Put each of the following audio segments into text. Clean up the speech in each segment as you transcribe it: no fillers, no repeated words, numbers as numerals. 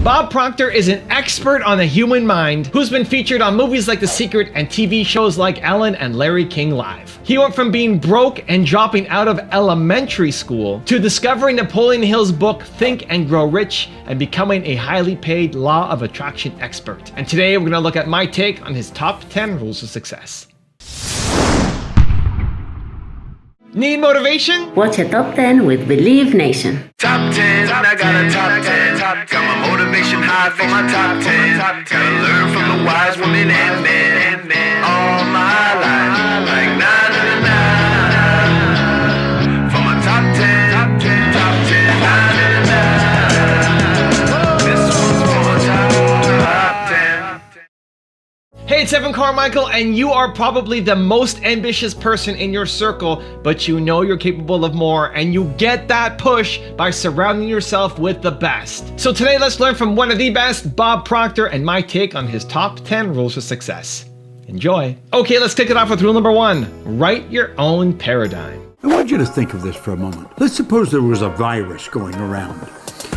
Bob Proctor is an expert on the human mind who's been featured on movies like The Secret and TV shows like Ellen and Larry King Live. He went from being broke and dropping out of elementary school to discovering Napoleon Hill's book Think and Grow Rich and becoming a highly paid law of attraction expert. And today we're going to look at my take on his top 10 rules of success. Need motivation? Watch a Top 10 with Believe Nation. Top 10, I got a top 10. Got my motivation high for my top 10. Gotta learn from the wise women and men. All my life, like 9 and 9. For my top 10, top 10, 9 and 9. This one's for my top 10. Hey, it's Carmichael, and you are probably the most ambitious person in your circle, but you know you're capable of more, and you get that push by surrounding yourself with the best. So today, let's learn from one of the best, Bob Proctor, and my take on his top 10 rules of success. Enjoy. Okay, let's kick it off with rule number 1. Write your own paradigm. I want you to think of this for a moment. Let's suppose there was a virus going around.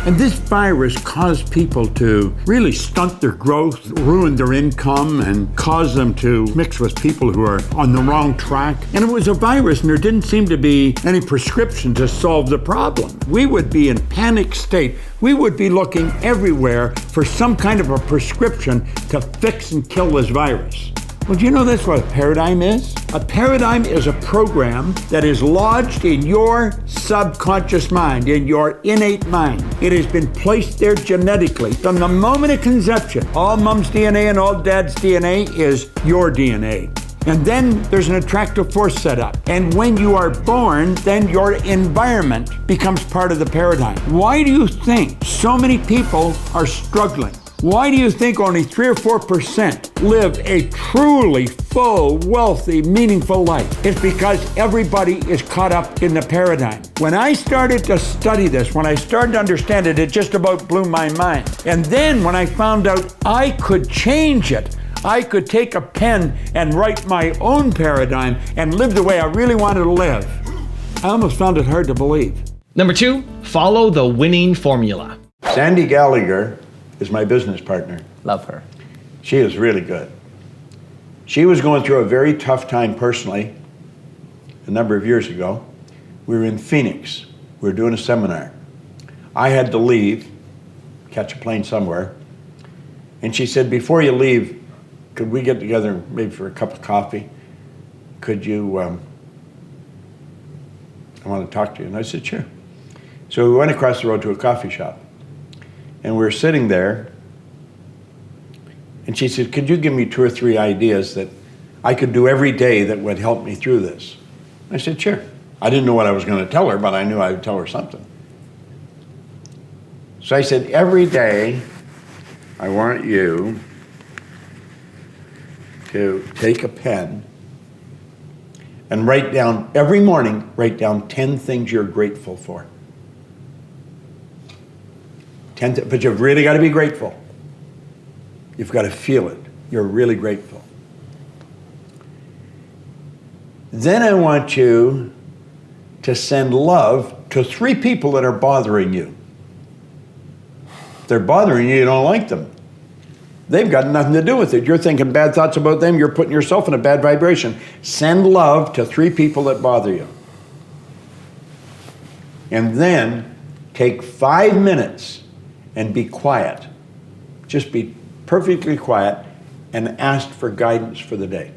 And this virus caused people to really stunt their growth, ruin their income, and cause them to mix with people who are on the wrong track. And it was a virus, and there didn't seem to be any prescription to solve the problem. We would be in panic state. We would be looking everywhere for some kind of a prescription to fix and kill this virus. Well, do you know that's what a paradigm is? A paradigm is a program that is lodged in your subconscious mind, in your innate mind. It has been placed there genetically. From the moment of conception, all mom's DNA and all dad's DNA is your DNA. And then there's an attractive force set up. And when you are born, then your environment becomes part of the paradigm. Why do you think so many people are struggling? Why do you think only 3 or 4% live a truly full, wealthy, meaningful life? It's because everybody is caught up in the paradigm. When I started to study this, when I started to understand it, it just about blew my mind. And then when I found out I could change it, I could take a pen and write my own paradigm and live the way I really wanted to live, I almost found it hard to believe. Number 2, follow the winning formula. Sandy Gallagher is my business partner. Love her. She is really good. She was going through a very tough time personally a number of years ago. We were in Phoenix. We were doing a seminar. I had to leave, catch a plane somewhere. And she said, before you leave, could we get together maybe for a cup of coffee? Could you, I want to talk to you. And I said, sure. So we went across the road to a coffee shop. And we were sitting there, and she said, could you give me 2 or 3 ideas that I could do every day that would help me through this? I said, sure. I didn't know what I was going to tell her, but I knew I would tell her something. So I said, every day, I want you to take a pen and write down, every morning, write down 10 things you're grateful for. But you've really got to be grateful. You've got to feel it. You're really grateful. Then I want you to send love to 3 people that are bothering you. If they're bothering you, you don't like them. They've got nothing to do with it. You're thinking bad thoughts about them. You're putting yourself in a bad vibration. Send love to 3 people that bother you. And then take 5 minutes and be quiet. Just be perfectly quiet and ask for guidance for the day.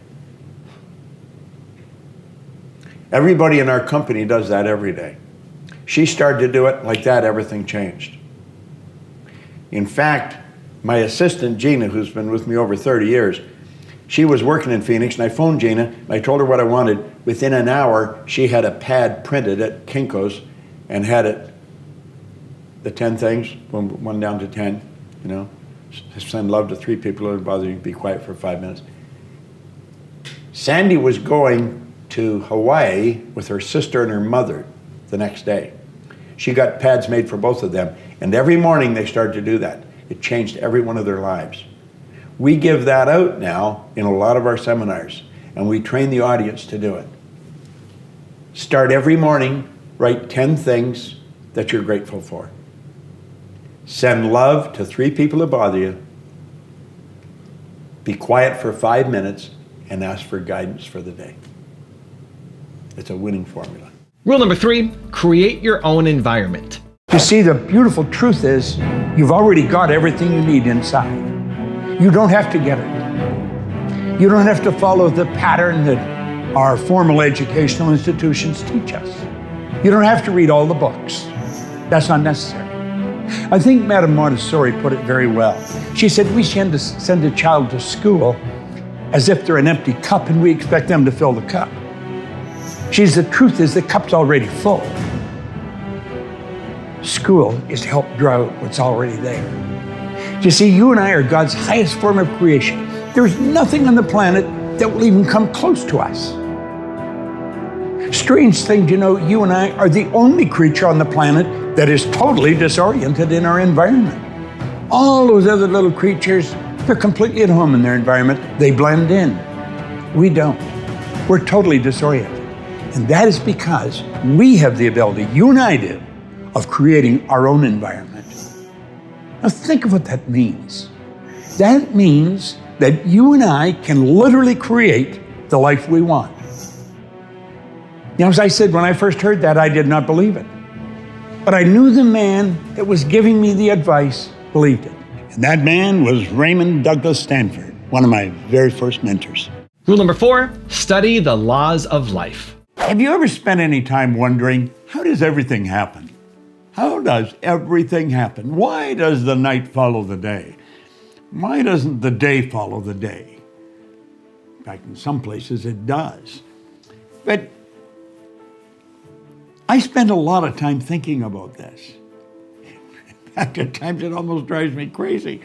Everybody in our company does that every day. She started to do it like that, everything changed. In fact, my assistant, Gina, who's been with me over 30 years, she was working in Phoenix, and I phoned Gina, and I told her what I wanted. Within an hour, she had a pad printed at Kinko's and had it, the 10 things, one down to 10, you know. Send love to 3 people who bother you, be quiet for 5 minutes. Sandy was going to Hawaii with her sister and her mother the next day. She got pads made for both of them, and every morning they started to do that. It changed every one of their lives. We give that out now in a lot of our seminars, and we train the audience to do it. Start every morning, write 10 things that you're grateful for. Send love to 3 people who bother you. Be quiet for 5 minutes and ask for guidance for the day. It's a winning formula. Rule number 3, create your own environment. You see, the beautiful truth is you've already got everything you need inside. You don't have to get it. You don't have to follow the pattern that our formal educational institutions teach us. You don't have to read all the books. That's not necessary. I think Madame Montessori put it very well. She said we tend to send a child to school as if they're an empty cup and we expect them to fill the cup. The truth is the cup's already full. School is to help draw out what's already there. You see, you and I are God's highest form of creation. There's nothing on the planet that will even come close to us. Strange thing, you and I are the only creature on the planet that is totally disoriented in our environment. All those other little creatures, they're completely at home in their environment. They blend in. We don't. We're totally disoriented. And that is because we have the ability, you and I do, of creating our own environment. Now think of what that means. That means that you and I can literally create the life we want. Now, as I said, when I first heard that, I did not believe it. But I knew the man that was giving me the advice believed it. And that man was Raymond Douglas Stanford, one of my very first mentors. Rule number 4, study the laws of life. Have you ever spent any time wondering, how does everything happen? How does everything happen? Why does the night follow the day? Why doesn't the day follow the day? In fact, in some places it does. But I spend a lot of time thinking about this. In fact, at times it almost drives me crazy.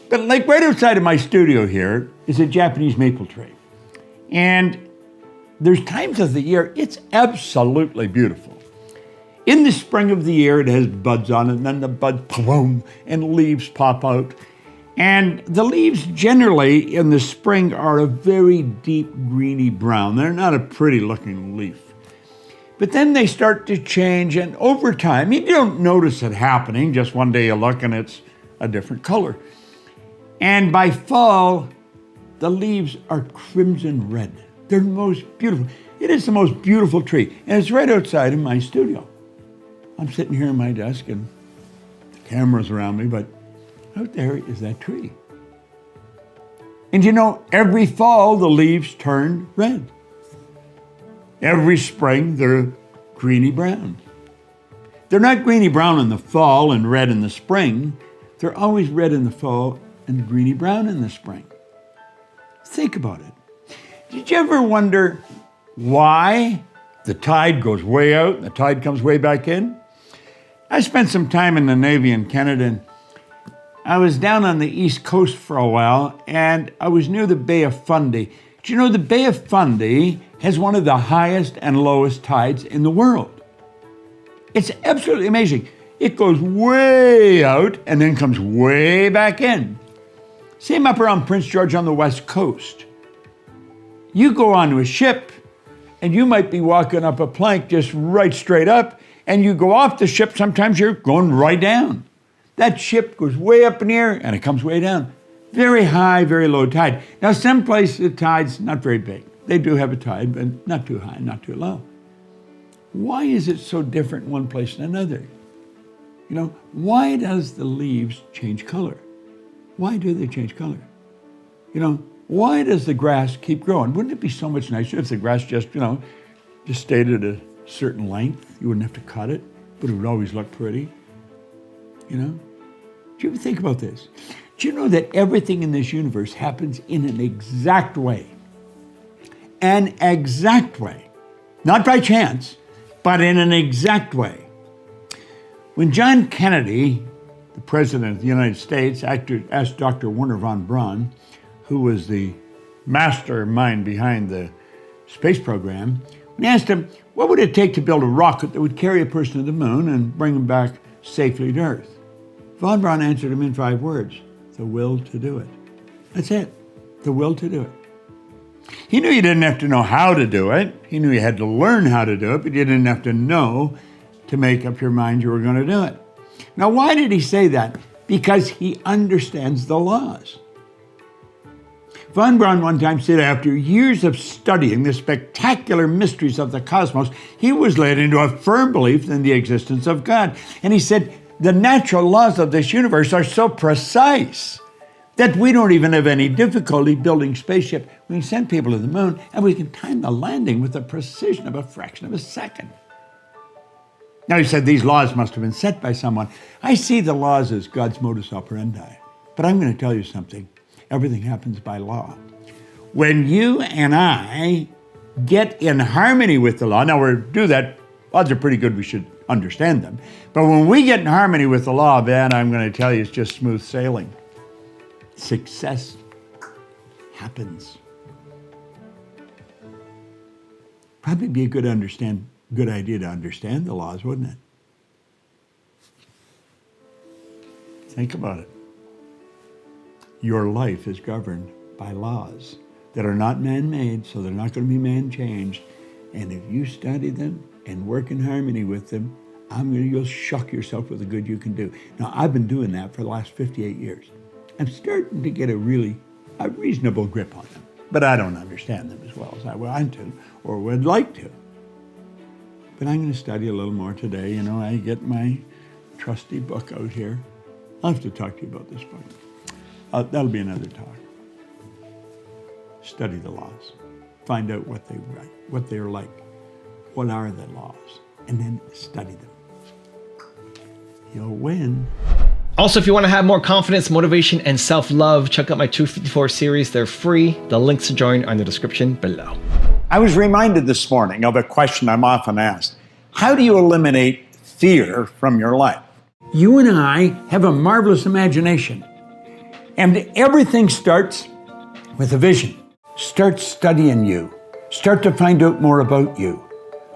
But like right outside of my studio here is a Japanese maple tree. And there's times of the year it's absolutely beautiful. In the spring of the year, it has buds on it, and then the buds, boom, and leaves pop out. And the leaves generally in the spring are a very deep greeny brown. They're not a pretty looking leaf. But then they start to change, and over time, you don't notice it happening. Just one day you look and it's a different color. And by fall, the leaves are crimson red. They're the most beautiful. It is the most beautiful tree. And it's right outside of my studio. I'm sitting here at my desk and the camera's around me, but out there is that tree. And every fall the leaves turn red. Every spring they're greeny brown. They're not greeny brown in the fall and red in the spring. They're always red in the fall and greeny brown in the spring. Think about it. Did you ever wonder why the tide goes way out and the tide comes way back in? I spent some time in the Navy in Canada, and I was down on the East Coast for a while, and I was near the Bay of Fundy. Do you know the Bay of Fundy has one of the highest and lowest tides in the world? It's absolutely amazing. It goes way out and then comes way back in. Same up around Prince George on the West Coast. You go onto a ship, and you might be walking up a plank just right straight up, and you go off the ship, sometimes you're going right down. That ship goes way up in the air, and it comes way down. Very high, very low tide. Now, some places the tide's not very big. They do have a tide, but not too high, not too low. Why is it so different in one place than another? Why does the leaves change color? Why do they change color? Why does the grass keep growing? Wouldn't it be so much nicer if the grass just stayed at a certain length? You wouldn't have to cut it, but it would always look pretty. Do you ever think about this? Do you know that everything in this universe happens in an exact way? An exact way. Not by chance, but in an exact way. When John Kennedy, the President of the United States, asked Dr. Wernher von Braun, who was the mastermind behind the space program, when he asked him, what would it take to build a rocket that would carry a person to the moon and bring him back safely to Earth? Von Braun answered him in 5 words: the will to do it. That's it, the will to do it. He knew you didn't have to know how to do it. He knew you had to learn how to do it, but you didn't have to know to make up your mind you were going to do it. Now, why did he say that? Because he understands the laws. Von Braun one time said after years of studying the spectacular mysteries of the cosmos, he was led into a firm belief in the existence of God. And he said, the natural laws of this universe are so precise that we don't even have any difficulty building spaceship. We can send people to the moon, and we can time the landing with the precision of a fraction of a second. Now, he said these laws must have been set by someone. I see the laws as God's modus operandi. But I'm going to tell you something. Everything happens by law. When you and I get in harmony with the law, now we do that, odds are pretty good we should understand them. But when we get in harmony with the law, man, I'm going to tell you it's just smooth sailing. Success happens. Probably be a good idea to understand the laws, wouldn't it? Think about it. Your life is governed by laws that are not man-made, so they're not going to be man-changed. And if you study them and work in harmony with them, you'll shock yourself with the good you can do. Now, I've been doing that for the last 58 years. I'm starting to get a reasonable grip on them, but I don't understand them as well as I want to or would like to. But I'm going to study a little more today. You know, I get my trusty book out here. I'll have to talk to you about this book. That'll be another talk. Study the laws. Find out what they're like. What are the laws? And then study them. You'll win. Also, if you want to have more confidence, motivation, and self-love, check out my 254 series. They're free. The links to join are in the description below. I was reminded this morning of a question I'm often asked. How do you eliminate fear from your life? You and I have a marvelous imagination. And everything starts with a vision. Start studying you. Start to find out more about you.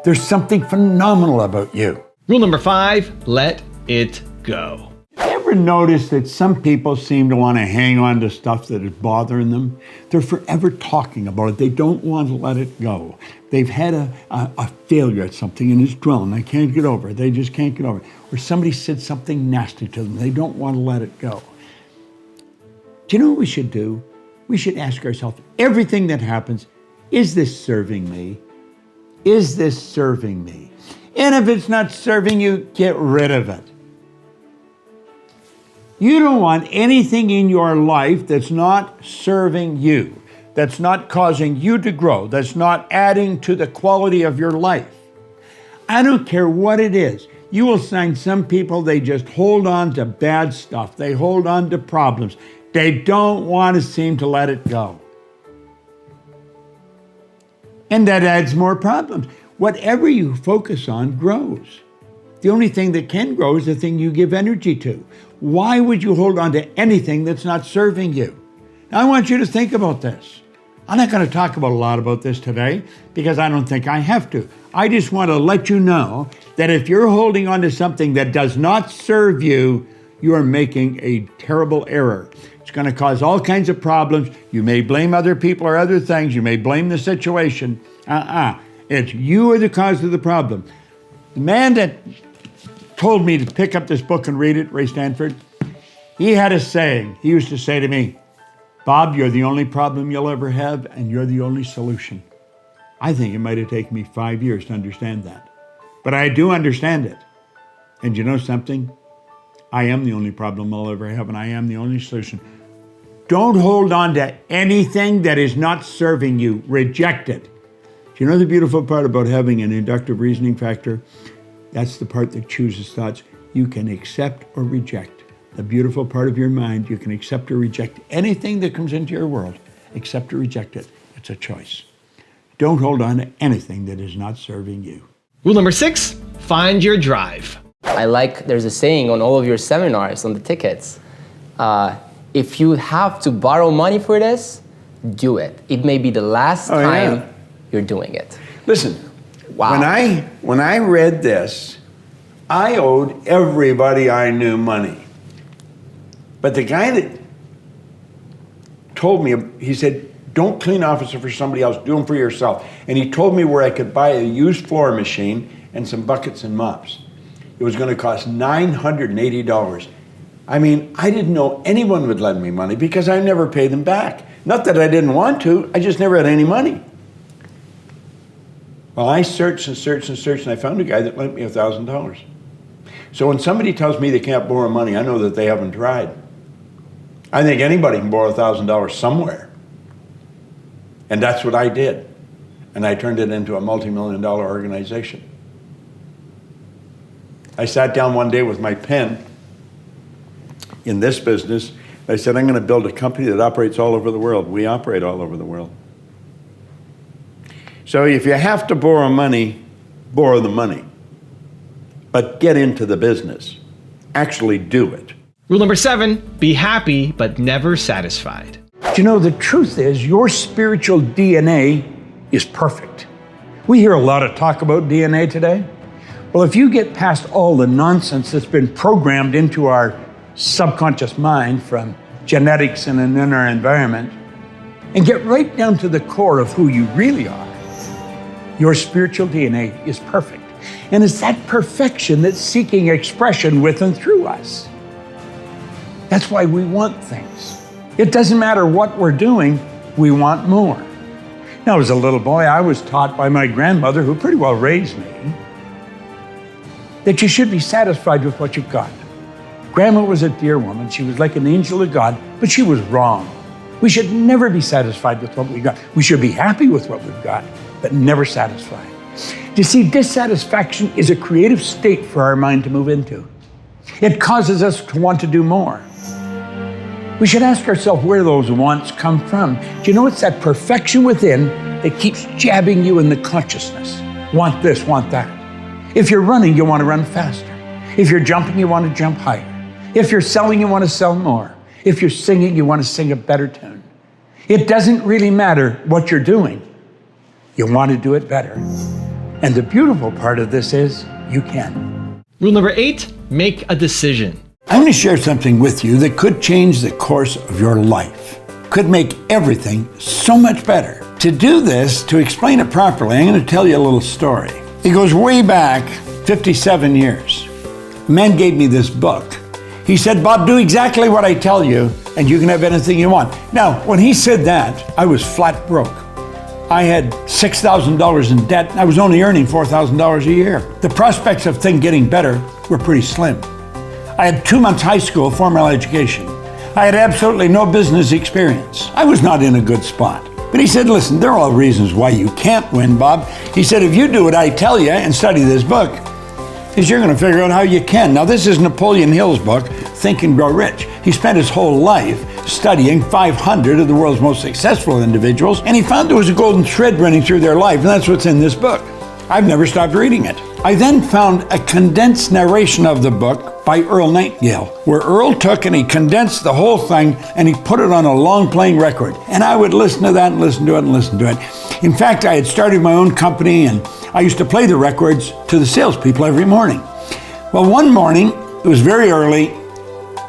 There's something phenomenal about you. Rule number 5, let it go. Ever notice that some people seem to want to hang on to stuff that is bothering them? They're forever talking about it. They don't want to let it go. They've had a failure at something and it's dwelling. They can't get over it. They just can't get over it. Or somebody said something nasty to them. They don't want to let it go. Do you know what we should do? We should ask ourselves, everything that happens, is this serving me? Is this serving me? And if it's not serving you, get rid of it. You don't want anything in your life that's not serving you, that's not causing you to grow, that's not adding to the quality of your life. I don't care what it is. You will find some people, they just hold on to bad stuff. They hold on to problems. They don't want to seem to let it go. And that adds more problems. Whatever you focus on grows. The only thing that can grow is the thing you give energy to. Why would you hold on to anything that's not serving you? Now, I want you to think about this. I'm not going to talk about a lot about this today because I don't think I have to. I just want to let you know that if you're holding on to something that does not serve you, you are making a terrible error. It's going to cause all kinds of problems. You may blame other people or other things. You may blame the situation. It's you are the cause of the problem. The man that told me to pick up this book and read it, Ray Stanford, he had a saying. He used to say to me, Bob, you're the only problem you'll ever have, and you're the only solution. I think it might have taken me 5 years to understand that. But I do understand it. And you know something? I am the only problem I'll ever have, and I am the only solution. Don't hold on to anything that is not serving you. Reject it. Do you know the beautiful part about having an inductive reasoning factor? That's the part that chooses thoughts. You can accept or reject. The beautiful part of your mind, you can accept or reject anything that comes into your world. Accept or reject it. It's a choice. Don't hold on to anything that is not serving you. Rule number 6, find your drive. There's a saying on all of your seminars, on the tickets. If you have to borrow money for this, do it. It may be the last time you're doing it. Listen, wow. When I read this, I owed everybody I knew money. But the guy that told me, he said, don't clean officer for somebody else, do them for yourself. And he told me where I could buy a used floor machine and some buckets and mops. it was going to cost $980. I mean, I didn't know anyone would lend me money because I never paid them back. Not that I didn't want to, I just never had any money. Well, I searched and searched and searched, and I found a guy that lent me $1,000. So when somebody tells me they can't borrow money, I know that they haven't tried. I think anybody can borrow $1,000 somewhere. And that's what I did. And I turned it into a multi-million-dollar organization. I sat down one day with my pen in this business. I said, I'm going to build a company that operates all over the world. We operate all over the world. So if you have to borrow money, borrow the money. But get into the business. Actually do it. Rule number 7, be happy but never satisfied. You know, the truth is your spiritual DNA is perfect. We hear a lot of talk about DNA today. Well, if you get past all the nonsense that's been programmed into our subconscious mind from genetics and in our environment, and get right down to the core of who you really are, your spiritual DNA is perfect. And it's that perfection that's seeking expression with and through us. That's why we want things. It doesn't matter what we're doing, we want more. Now, as a little boy, I was taught by my grandmother, who pretty well raised me, that you should be satisfied with what you've got. Grandma was a dear woman. She was like an angel of God, but she was wrong. We should never be satisfied with what we got. We should be happy with what we've got, but never satisfied. You see, dissatisfaction is a creative state for our mind to move into. It causes us to want to do more. We should ask ourselves where those wants come from. Do you know it's that perfection within that keeps jabbing you in the consciousness? Want this, want that. If you're running, you want to run faster. If you're jumping, you want to jump higher. If you're selling, you want to sell more. If you're singing, you want to sing a better tune. It doesn't really matter what you're doing. You want to do it better. And the beautiful part of this is you can. Rule number 8, make a decision. I'm going to share something with you that could change the course of your life. Could make everything so much better. To do this, to explain it properly, I'm going to tell you a little story. It goes way back 57 years. A man gave me this book. He said, Bob, do exactly what I tell you, and you can have anything you want. Now, when he said that, I was flat broke. I had $6,000 in debt, and I was only earning $4,000 a year. The prospects of things getting better were pretty slim. I had 2 months high school formal education. I had absolutely no business experience. I was not in a good spot. But he said, listen, there are all reasons why you can't win, Bob. He said, if you do what I tell you and study this book, is you're going to figure out how you can. Now, this is Napoleon Hill's book, Think and Grow Rich. He spent his whole life studying 500 of the world's most successful individuals, and he found there was a golden thread running through their life, and that's what's in this book. I've never stopped reading it. I then found a condensed narration of the book by Earl Nightingale, where Earl took and he condensed the whole thing and he put it on a long playing record. And I would listen to that and listen to it and listen to it. In fact, I had started my own company and I used to play the records to the salespeople every morning. Well, one morning, it was very early,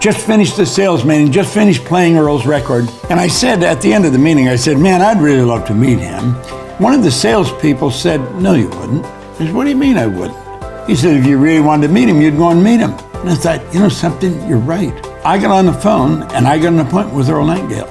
just finished the sales meeting, just finished playing Earl's record. And I said at the end of the meeting, I said, man, I'd really love to meet him. One of the salespeople said, no, you wouldn't. I said, what do you mean I wouldn't? He said, if you really wanted to meet him, you'd go and meet him. And I thought, you know something, you're right. I got on the phone and I got an appointment with Earl Nightingale.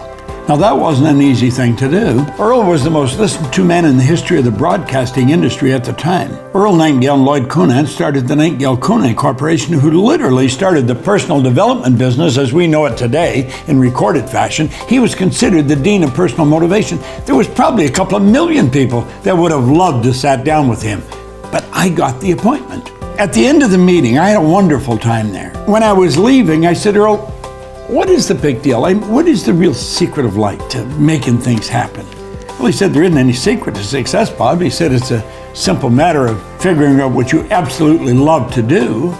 Now that wasn't an easy thing to do. Earl was the most listened to man in the history of the broadcasting industry at the time. Earl Nightingale and Lloyd Conant started the Nightingale-Conant Corporation, who literally started the personal development business as we know it today in recorded fashion. He was considered the dean of personal motivation. There was probably a couple of million people that would have loved to sat down with him. But I got the appointment. At the end of the meeting, I had a wonderful time there. When I was leaving, I said, Earl, what is the big deal? What is the real secret of life to making things happen? Well, he said, there isn't any secret to success, Bob. He said, it's a simple matter of figuring out what you absolutely love to do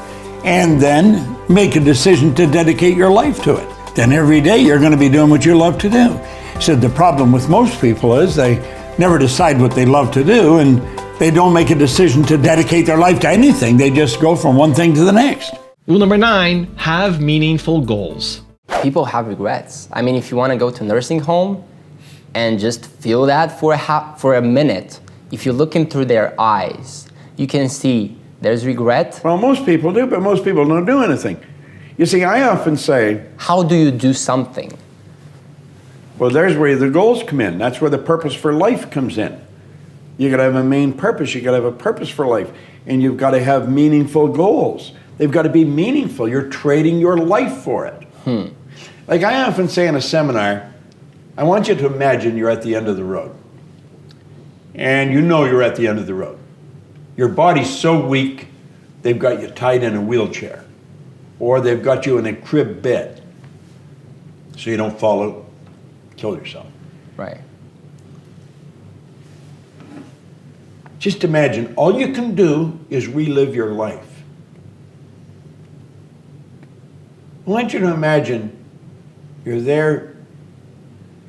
and then make a decision to dedicate your life to it. Then every day you're going to be doing what you love to do. He said, the problem with most people is they never decide what they love to do and they don't make a decision to dedicate their life to anything. They just go from one thing to the next. Rule number 9, have meaningful goals. People have regrets. I mean, if you want to go to a nursing home and just feel that for a minute, if you look in through their eyes, you can see There's regret. Well, most people do, but most people don't do anything. You see, I often say, How do you do something? well, there's where the goals come in. That's where the purpose for life comes in. You got to have a main purpose. You got to have a purpose for life. And you've got to have meaningful goals. They've got to be meaningful. You're trading your life for it. Like I often say in a seminar, I want you to imagine you're at the end of the road. And you know you're at the end of the road. Your body's so weak, they've got you tied in a wheelchair. Or they've got you in a crib bed so you don't fall out, kill yourself. Right. Just imagine, all you can do is relive your life. I want you to imagine you're there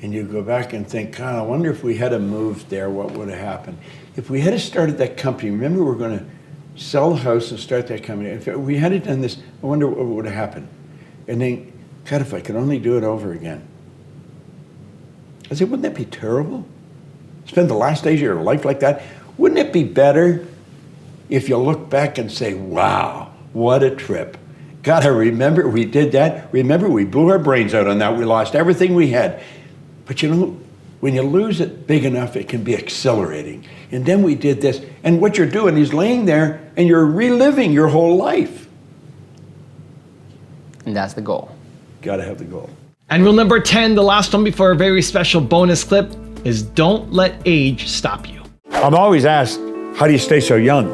and you go back and think, God, I wonder if we had moved there, what would have happened? If we had started that company, remember we were going to sell the house and start that company. If we had done this, I wonder what would have happened. And then, God, if I could only do it over again. I said, wouldn't that be terrible? Spend the last days of your life like that? Wouldn't it be better if you look back and say, wow, what a trip. God, I remember we did that. Remember we blew our brains out on that. We lost everything we had. But you know, when you lose it big enough, it can be exhilarating. And then we did this. And what you're doing is laying there and you're reliving your whole life. And that's the goal. Got to have the goal. And rule number 10, the last one before a very special bonus clip, is don't let age stop you. I'm always asked, how do you stay so young?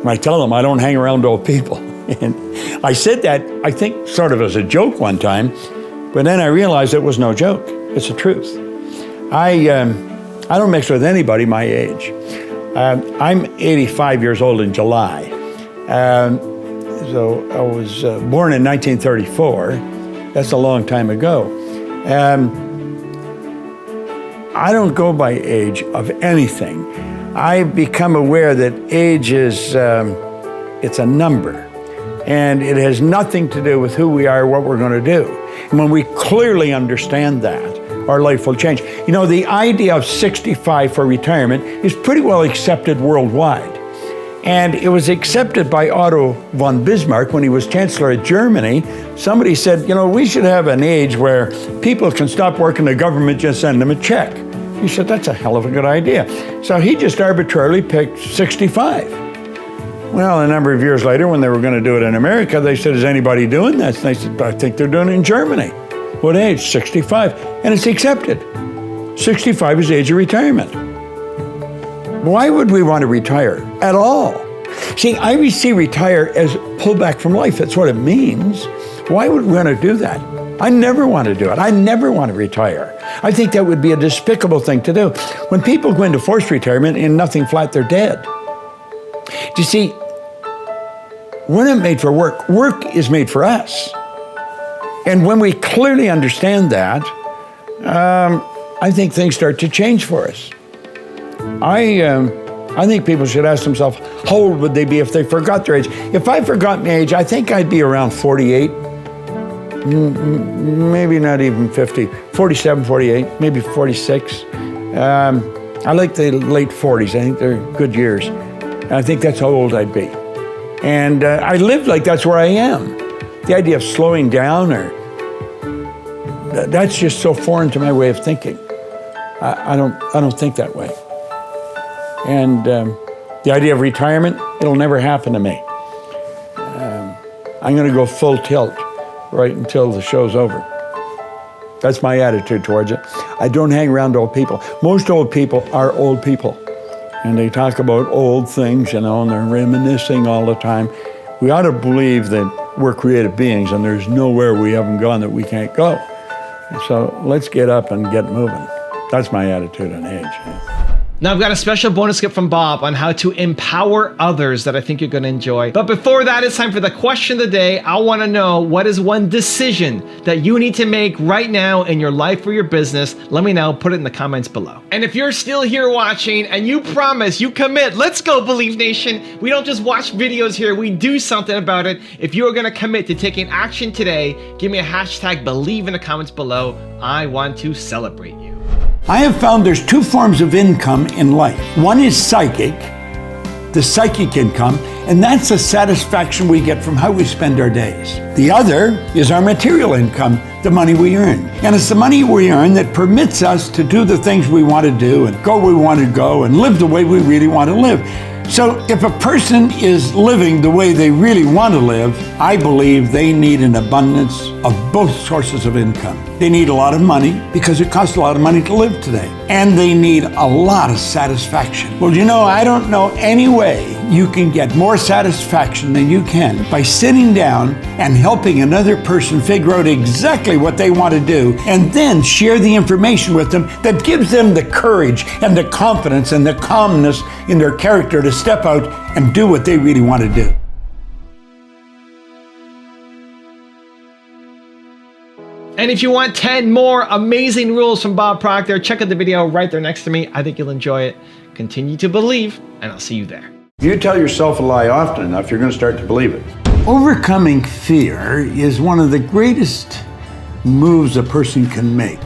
And I tell them I don't hang around old people. And I said that, I think, sort of as a joke one time, but then I realized it was no joke. It's the truth. I don't mix with anybody my age. I'm 85 years old in July. So I was born in 1934. That's a long time ago. I don't go by age of anything. I've become aware that age is, it's a number. And it has nothing to do with who we are, what we're going to do. And when we clearly understand that, our life will change. You know, the idea of 65 for retirement is pretty well accepted worldwide. And it was accepted by Otto von Bismarck when he was Chancellor of Germany. Somebody said, you know, we should have an age where people can stop working, the government just send them a check. He said, that's a hell of a good idea. So he just arbitrarily picked 65. Well, a number of years later, when they were going to do it in America, they said, is anybody doing that? And they said, I think they're doing it in Germany. What age? 65. And it's accepted. 65 is the age of retirement. Why would we want to retire at all? See, I see retire as pull back from life. That's what it means. Why would we want to do that? I never want to do it. I never want to retire. I think that would be a despicable thing to do. When people go into forced retirement and nothing flat, they're dead. Do you see, we're not made for work. Work is made for us. And when we clearly understand that, I think things start to change for us. I think people should ask themselves, how old would they be if they forgot their age? If I forgot my age, I think I'd be around 48, maybe not even 50, 47, 48, maybe 46. I like the late 40s. I think they're good years. I think that's how old I'd be. And I live like that's where I am. The idea of slowing down, that's just so foreign to my way of thinking. I don't think that way. And the idea of retirement, it'll never happen to me. I'm going to go full tilt right until the show's over. That's my attitude towards it. I don't hang around old people. Most old people are old people. And they talk about old things, you know, and they're reminiscing all the time. We ought to believe that we're creative beings and there's nowhere we haven't gone that we can't go. So let's get up and get moving. That's my attitude on age. Now I've got a special bonus clip from Bob on how to empower others that I think you're going to enjoy. But before that, it's time for the question of the day. I want to know, what is one decision that you need to make right now in your life or your business? Let me know. Put it in the comments below. And if you're still here watching and you promise, you commit, let's go Believe Nation. We don't just watch videos here. We do something about it. If you are going to commit to taking action today, give me a hashtag Believe in the comments below. I want to celebrate you. I have found there's two forms of income in life. One is psychic, the psychic income, and that's the satisfaction we get from how we spend our days. The other is our material income, the money we earn. And it's the money we earn that permits us to do the things we want to do and go where we want to go and live the way we really want to live. So if a person is living the way they really want to live, I believe they need an abundance of both sources of income. They need a lot of money because it costs a lot of money to live today. And they need a lot of satisfaction. Well, I don't know any way you can get more satisfaction than you can by sitting down and helping another person figure out exactly what they want to do and then share the information with them that gives them the courage and the confidence and the calmness in their character to step out and do what they really want to do. And if you want 10 more amazing rules from Bob Proctor, check out the video right there next to me. I think you'll enjoy it. Continue to believe, and I'll see you there. You tell yourself a lie often enough, you're going to start to believe it. Overcoming fear is one of the greatest moves a person can make.